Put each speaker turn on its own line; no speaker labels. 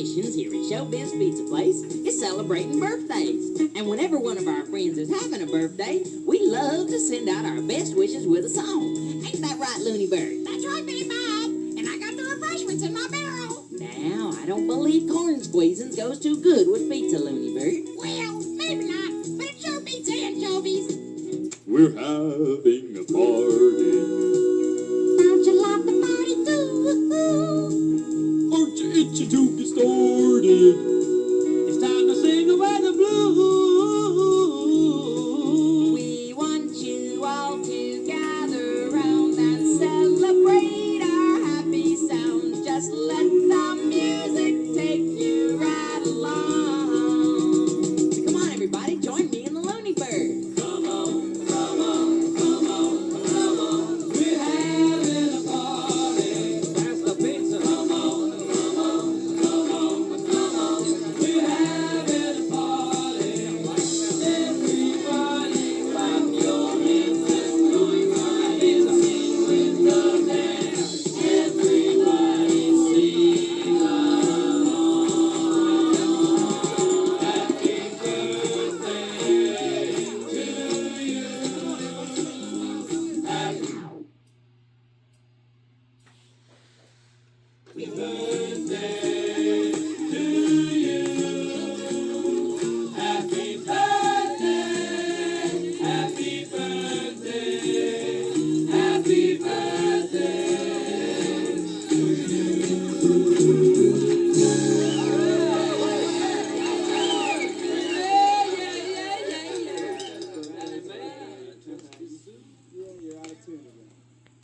traditions here at Showbiz Pizza Place is celebrating birthdays. And whenever one of our friends is having a birthday, we love to send out our best wishes with a song. Ain't that right, Looney Bird?
That's right, Billy Bob. And I got the refreshments in my barrel.
Now, I don't believe corn squeezing goes too good with pizza, Looney Bird.
Well, maybe not, but it sure beats anchovies.
We're having a party.
Don't you like the party too?
Aren't you itchy to get started?